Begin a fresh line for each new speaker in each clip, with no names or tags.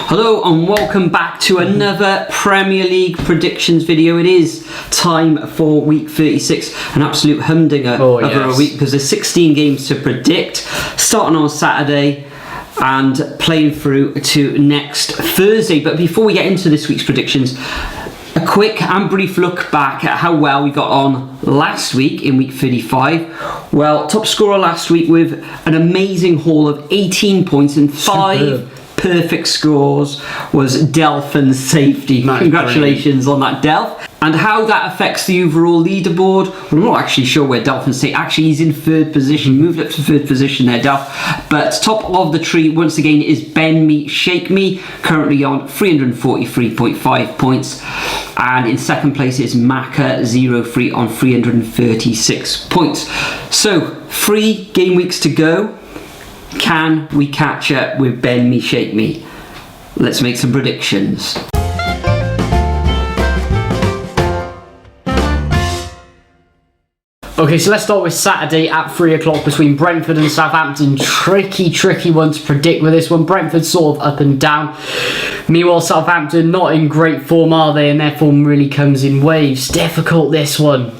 Hello and welcome back to another Premier League predictions video. It is time for week 36, an absolute humdinger of a week because there's 16 games to predict, starting on Saturday and playing through to next Thursday. But before we get into this week's predictions, a quick and brief look back at how well we got on last week in week 35. Well, top scorer last week with an amazing haul of 18 points and 5 perfect scores was Delphin's Safety. Congratulations on that, Delph. And how that affects the overall leaderboard, well, I'm not actually sure where Delphin State. Actually, he's in third position, moved up to third position there, Delph. But top of the tree once again is Ben Me Shake Me, currently on 343.5 points. And in second place is Maka 03 on 336 points. So 3 game weeks to go. Can we catch up with Ben Me Shake Me? Let's make some predictions.
Okay, so let's start with Saturday at 3 o'clock between Brentford and Southampton. Tricky one to predict with this one. Brentford sort of up and down. Meanwhile, Southampton not in great form, are they? And their form really comes in waves. Difficult, this one.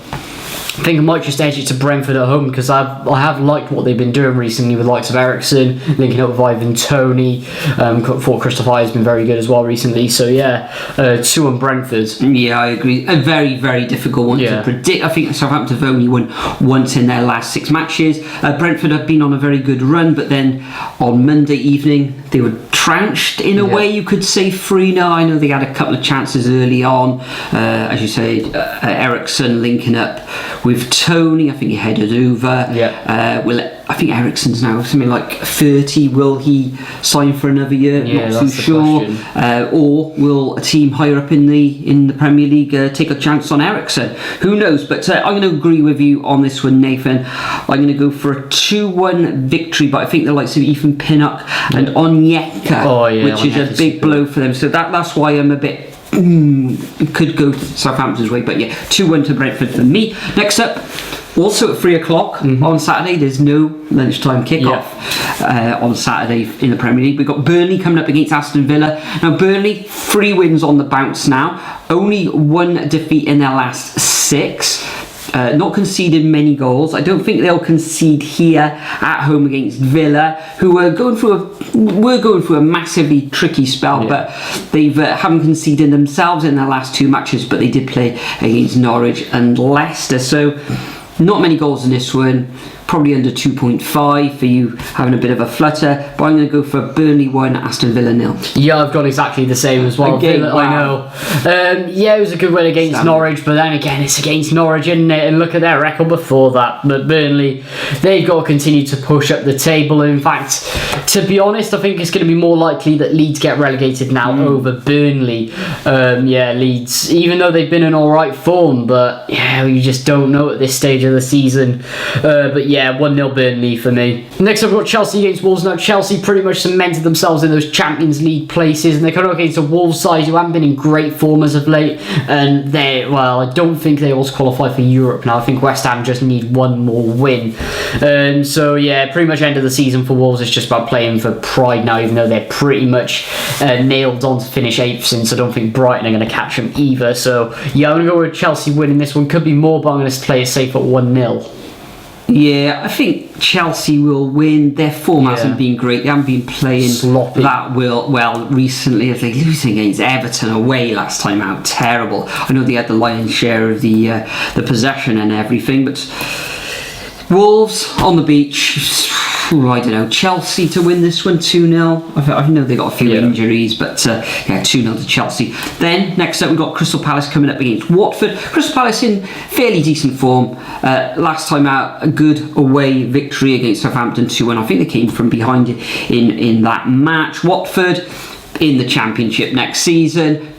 I think I might just edge it to Brentford at home because I have liked what they've been doing recently with the likes of Ericsson, linking up with Ivan Toney. Thought Christopher has been very good as well recently. So yeah, 2 on Brentford.
Yeah, I agree. A very difficult one to predict. I think Southampton have only won once in their last 6 matches. Brentford have been on a very good run, but then on Monday evening they were trounced in a way, you could say, 3-0. I know they had a couple of chances early on, as you say, Ericsson linking up with Tony. I think he headed over. I think Ericsson's now something like 30. Will he sign for another year? Not too sure. Or will a team higher up in the Premier League take a chance on Ericsson? Who knows? But I'm going to agree with you on this one, Nathan. I'm going to go for a 2-1 victory, but I think the likes of Ethan Pinnock and Onyeka, which is a big blow for them. So that's why I'm a bit could go Southampton's way, but yeah, 2-1 to Brentford for me. Next up, also at 3 o'clock on Saturday, there's no lunchtime kickoff on Saturday in the Premier League. We've got Burnley coming up against Aston Villa. Now Burnley, 3 wins on the bounce now, only 1 defeat in their last 6. Not conceded many goals. I don't think they'll concede here at home against Villa, who were going through a massively tricky spell, but they haven't conceded themselves in their last 2 matches, but they did play against Norwich and Leicester. So not many goals in this one. Probably under 2.5 for you having a bit of a flutter, but I'm going to go for Burnley 1, Aston Villa 0.
Yeah, I've got exactly the same as well.
Again,
Villa, I know. It was a good win against Norwich, but then again, it's against Norwich, isn't it? And look at their record before that. But Burnley, they've got to continue to push up the table. In fact, to be honest, I think it's going to be more likely that Leeds get relegated now over Burnley. Leeds, even though they've been in alright form, but you just don't know at this stage of the season. 1-0 Burnley for me. Next up, we've got Chelsea against Wolves. Now, Chelsea pretty much cemented themselves in those Champions League places, and they're coming up against a Wolves side who haven't been in great form as of late, and I don't think they also qualify for Europe now. I think West Ham just need 1 more win. Pretty much end of the season for Wolves. It's just about playing for pride now, even though they're pretty much nailed on to finish 8th, since I don't think Brighton are going to catch them either. So, I'm going to go with Chelsea winning this one. Could be more, but I'm going to play it safe at 1-0.
Yeah, I think Chelsea will win. Their form hasn't been great. They haven't been playing
sloppy
that well recently. As they losing against Everton away last time out, terrible. I know they had the lion's share of the possession and everything, but Wolves on the beach. I don't know. Chelsea to win this one 2-0. I know they got a few injuries, but 2-0 to Chelsea. Then next up we've got Crystal Palace coming up against Watford. Crystal Palace in fairly decent form. Last time out, a good away victory against Southampton 2-1. I think they came from behind in that match. Watford in the Championship next season.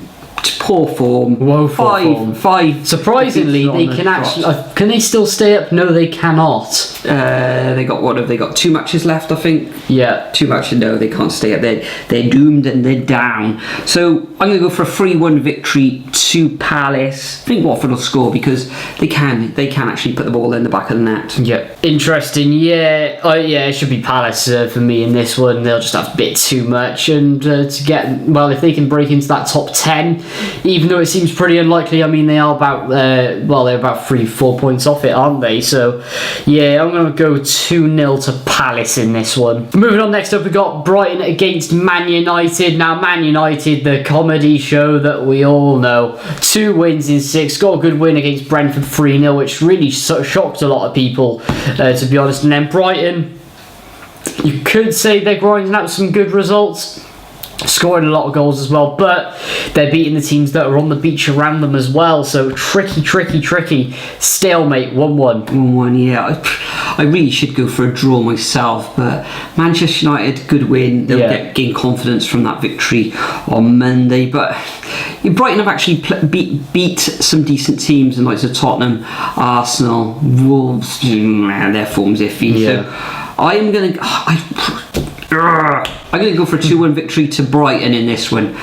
poor form.
Woeful form.
Five.
Surprisingly, they can actually. Can they still stay up? No, they cannot.
They got what have they got? 2 matches left, I think.
Yeah.
2 matches. No, they can't stay up. They're doomed and they're down. So I'm going to go for a 3-1 victory to Palace. I think Watford will score because they can actually put the ball in the back of the net.
Yeah. Interesting. Yeah. It should be Palace for me in this one. They'll just have a bit too much, and to get if they can break into that top 10, even though it seems pretty unlikely. I mean, they are about they're about 3-4 points off it, aren't they? So yeah, I'm going to go 2-0 to Palace in this one. Moving on, next up we got Brighton against Man United. Now Man United, the comedy show that we all know, 2 wins in 6, got a good win against Brentford 3-0, which really sort of shocked a lot of people, to be honest. And then Brighton, you could say they're grinding out some good results, scoring a lot of goals as well, but they're beating the teams that are on the beach around them as well. So tricky. Stalemate, 1-1.
1-1, yeah. I really should go for a draw myself, but Manchester United, good win. They'll gain confidence from that victory on Monday. But Brighton have actually beat some decent teams, in like Tottenham, Arsenal, Wolves. Their form's iffy.
Yeah.
So I'm going to go for a 2-1 victory to Brighton in this one.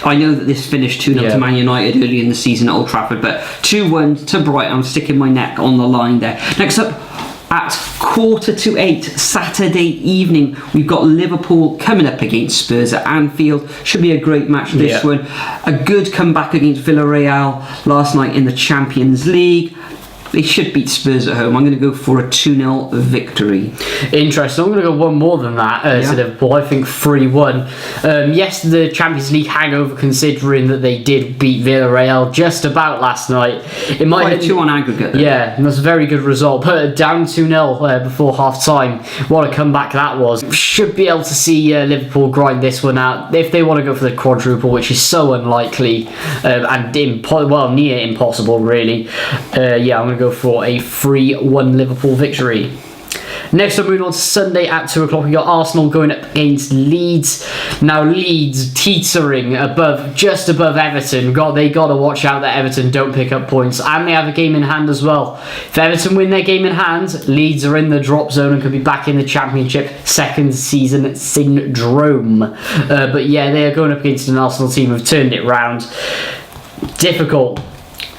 I know that this finished 2-0 to Man United early in the season at Old Trafford, but 2-1 to Brighton. I'm sticking my neck on the line there. Next up, at 7:45 Saturday evening, we've got Liverpool coming up against Spurs at Anfield. Should be a great match, this one. A good comeback against Villarreal last night in the Champions League. They should beat Spurs at home. I'm going to go for a 2-0 victory.
Interesting. I'm going to go one more than that to Liverpool. I think 3-1. Yes, the Champions League hangover, considering that they did beat Villarreal just about last night. It might
have 2 on aggregate, though.
Yeah, that's a very good result. But down 2-0 before half time. What a comeback that was. Should be able to see Liverpool grind this one out if they want to go for the quadruple, which is so unlikely and near impossible, really. I'm going to go for a 3-1 Liverpool victory. Next up, moving on to Sunday at 2 o'clock, we got Arsenal going up against Leeds. Now Leeds teetering just above Everton. They got to watch out that Everton don't pick up points, and they have a game in hand as well. If Everton win their game in hand, Leeds are in the drop zone and could be back in the Championship, second season syndrome. But yeah, they are going up against an Arsenal team who've turned it round. Difficult.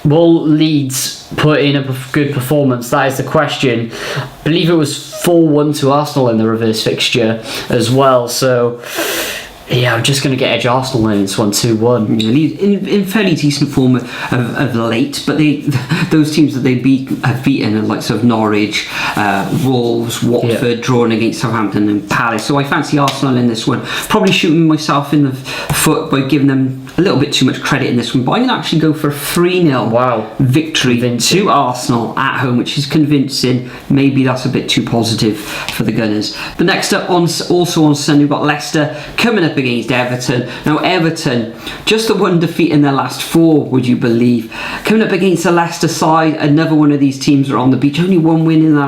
Will Leeds put in a good performance? That is the question. I believe it was 4-1 to Arsenal in the reverse fixture as well. So, I'm just going to get edge Arsenal in this one, 2-1.
Yeah, in fairly decent form of late, but those teams that they have beaten, like sort of Norwich, Wolves, Watford, drawing against Southampton and Palace. So I fancy Arsenal in this one. Probably shooting myself in the foot by giving them a little bit too much credit in this one, but I'm going to actually go for a 3-0 victory to Arsenal at home, which is convincing. Maybe that's a bit too positive for the Gunners. But next up, also on Sunday, we've got Leicester coming up against Everton. Now Everton, just the 1 defeat in their last 4, would you believe? Coming up against the Leicester side, another one of these teams are on the beach. Only 1 win in their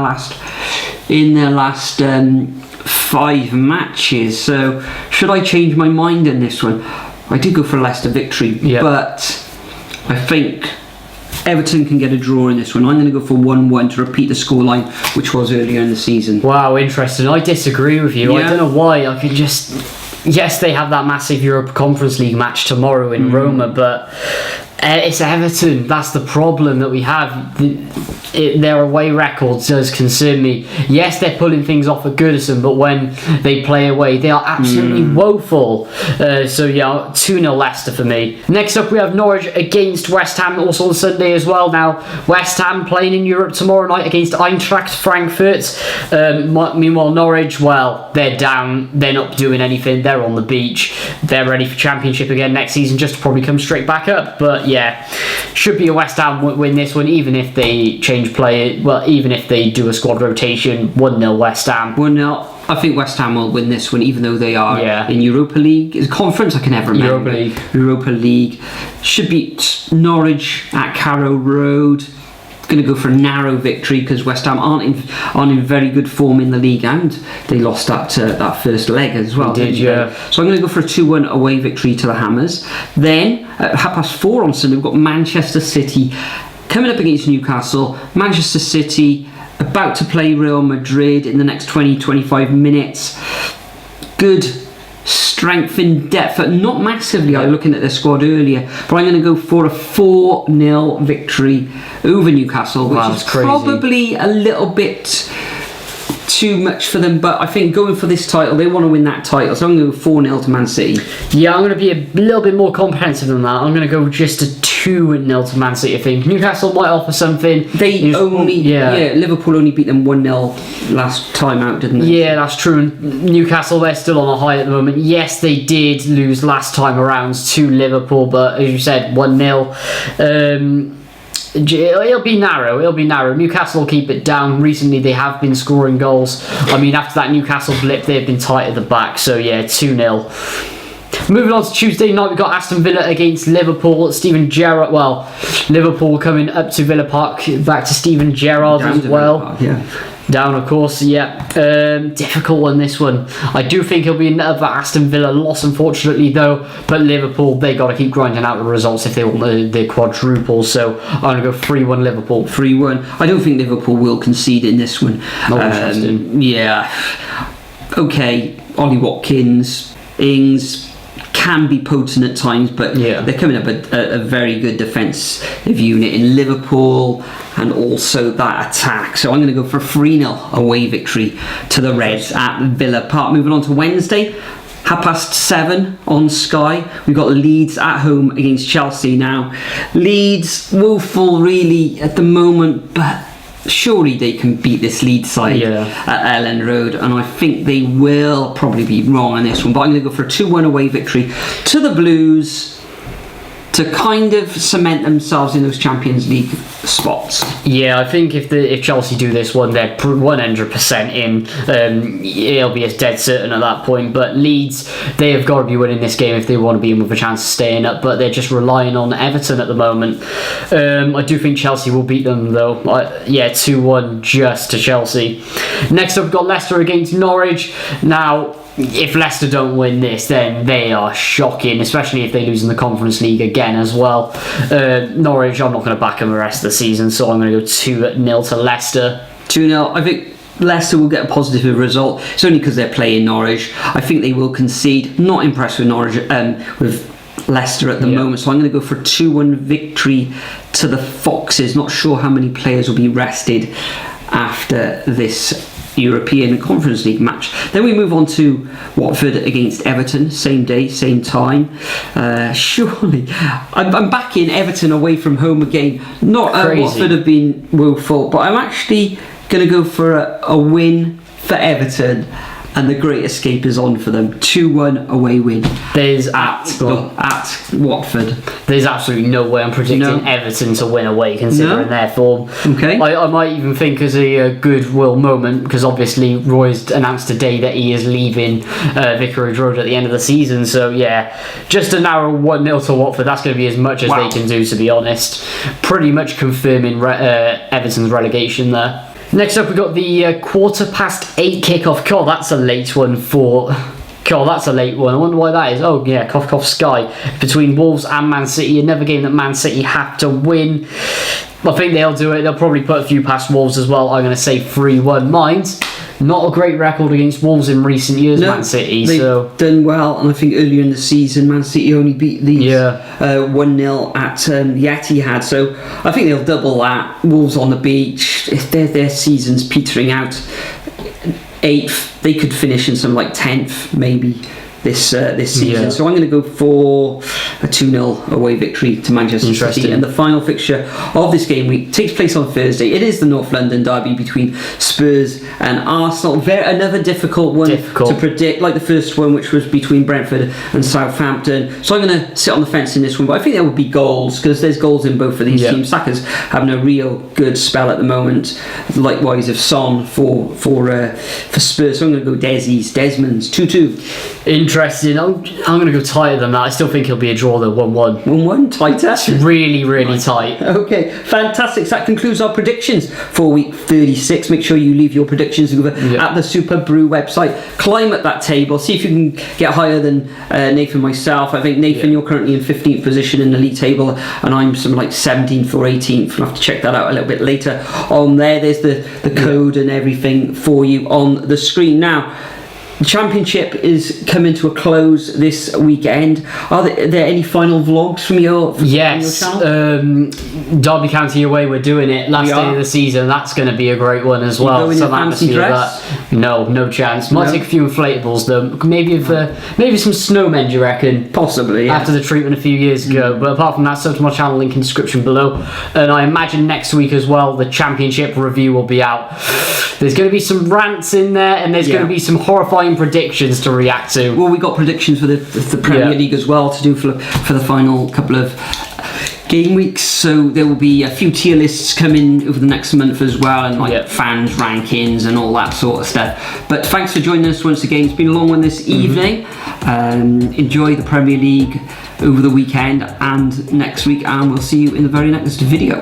last 5 matches. So should I change my mind in this one? I did go for a Leicester victory, but I think Everton can get a draw in this one. I'm going to go for 1-1 to repeat the scoreline, which was earlier in the season.
Wow, interesting. I disagree with you. I don't know why. I could just... Yes, they have that massive Europa Conference League match tomorrow in Roma, but it's Everton. That's the problem that we have. Their away record does concern me. Yes, they're pulling things off at Goodison, but when they play away, they are absolutely woeful. 2-0 Leicester for me. Next up, we have Norwich against West Ham, also on Sunday as well. Now, West Ham playing in Europe tomorrow night against Eintracht Frankfurt. Meanwhile, Norwich, they're down. They're not doing anything. They're on the beach. They're ready for Championship again next season, just to probably come straight back up. But should be a West Ham win this one, even if they change play. Well, even if they do a squad rotation. 1-0 West Ham.
1-0. I think West Ham will win this one, even though they are in Europa League. It's a conference I can never remember. Europa League. Should beat Norwich at Carrow Road. going to go for a narrow victory because West Ham aren't in very good form in the league, and they lost that first leg as well.
They did, yeah.
So I'm going to go for a 2-1 away victory to the Hammers. Then at 4:30 on Sunday, we've got Manchester City coming up against Newcastle. Manchester City about to play Real Madrid in the next 20-25 minutes. Good strength in depth, but not massively. I was looking at their squad earlier, but I'm going to go for a 4-0 victory over Newcastle, which is probably a little bit too much for them, but I think going for this title, they want to win that title, so I'm going to go 4-0 to Man City.
Yeah, I'm going to be a little bit more comprehensive than that. I'm going to go just a 2-0 to Man City, I think. Newcastle might offer something.
Liverpool only beat them 1-0 last time out, didn't they?
Yeah, that's true. And Newcastle, they're still on a high at the moment. Yes, they did lose last time around to Liverpool, but as you said, 1-0. It'll be narrow. Newcastle will keep it down. Recently they have been scoring goals. I mean, after that Newcastle blip, they've been tight at the back, so yeah, 2-0. Moving on to Tuesday night, we've got Aston Villa against Liverpool. Steven Gerrard, Liverpool coming up to Villa Park, back to Steven Gerrard as well.
Park, yeah.
Down, of course, yeah. Difficult one, this one. I do think it'll be another Aston Villa loss, unfortunately, though. But Liverpool, they got to keep grinding out the results if they want the quadruple. So I'm going to go 3-1 Liverpool.
3-1. I don't think Liverpool will concede in this one.
Not interesting.
Yeah. Okay, Ollie Watkins, Ings can be potent at times, but they're coming up a very good defensive unit in Liverpool, and also that attack. So I'm going to go for a 3-0 away victory to the Reds at Villa Park. Moving on to Wednesday, 7:30 on Sky, we've got Leeds at home against Chelsea. Now, Leeds woeful really at the moment, but surely they can beat this Leeds side at Ellen Road, and I think they will probably be wrong on this one, but I'm going to go for a 2-1 away victory to the Blues to kind of cement themselves in those Champions League spots.
Yeah, I think if Chelsea do this one, they're 100% in. It'll be as dead certain at that point. But Leeds, they have got to be winning this game if they want to be in with a chance of staying up. But they're just relying on Everton at the moment. I do think Chelsea will beat them though. 2-1 just to Chelsea. Next up, we've got Leicester against Norwich. Now, if Leicester don't win this, then they are shocking, especially if they lose in the Conference League again as well. Norwich, I'm not going to back them the rest of the season, so I'm going to go 2-0 to Leicester.
2-0. I think Leicester will get a positive result. It's only because they're playing Norwich. I think they will concede. Not impressed with Norwich, with Leicester at the moment, so I'm going to go for a 2-1 victory to the Foxes. Not sure how many players will be rested after this European Conference League match. Then we move on to Watford against Everton, same day, same time. Surely I'm backing Everton away from home again. Not Watford have been woeful, but I'm actually going to go for a win for Everton, and the Great Escape is on for them. 2-1 away win.
There's
at Watford.
There's absolutely no way I'm predicting Everton to win away, considering their form.
Okay.
I might even think as a goodwill moment, because obviously Roy's announced today that he is leaving Vicarage Road at the end of the season. So yeah, just a narrow 1-0 to Watford. That's going to be as much as they can do, to be honest. Pretty much confirming Everton's relegation there. Next up, we've got the 8:15 kickoff. God, that's a late one I wonder why that is. Oh yeah, cough Sky. Between Wolves and Man City. Another game that Man City have to win. I think they'll do it. They'll probably put a few past Wolves as well. I'm going to say 3-1. Mind, not a great record against Wolves in recent years, Man City. They've
done well, and I think earlier in the season Man City only beat Leeds 1-0 at the Etihad, so I think they'll double that. Wolves on the beach, if their season's petering out 8th, they could finish in some like 10th maybe this season. So I'm going to go for a 2-0 away victory to Manchester City. And the final fixture of this game week takes place on Thursday. It is the North London derby between Spurs and Arsenal. Another difficult one to predict, like the first one, which was between Brentford and Southampton. So I'm going to sit on the fence in this one, but I think there will be goals, because there's goals in both of these teams. Saka's having a real good spell at the moment. Likewise of Son for Spurs. So I'm going to go Desmond's 2-2.
Interesting. I'm going to go tighter than that. I still think it'll be a draw. draw though, 1-1.
1-1, tighter.
It's really, really tight.
Okay, fantastic. So that concludes our predictions for week 36. Make sure you leave your predictions over at the Super Brew website. Climb up that table, see if you can get higher than Nathan and myself. I think, Nathan, you're currently in 15th position in the league table, and I'm something like 17th or 18th. We'll have to check that out a little bit later on there. There's the code and everything for you on the screen. Now, the Championship is coming to a close this weekend. Are there any final vlogs from your channel?
Derby County away, we're doing it last day of the season. That's going to be a great one as well.
Some fancy dress?
No chance. Might take a few inflatables though. Maybe some snowmen, do you reckon?
Possibly, yeah.
After the treatment a few years ago. But apart from that, sub to my channel, link in the description below. And I imagine next week as well, the Championship review will be out. There's going to be some rants in there, and there's going to be some horrifying predictions to react to.
Well, we got predictions for the Premier League as well to do for the final couple of game weeks, so there will be a few tier lists coming over the next month as well, and fans rankings and all that sort of stuff. But thanks for joining us once again. It's been a long one this evening. Enjoy the Premier League over the weekend and next week, and we'll see you in the very next video.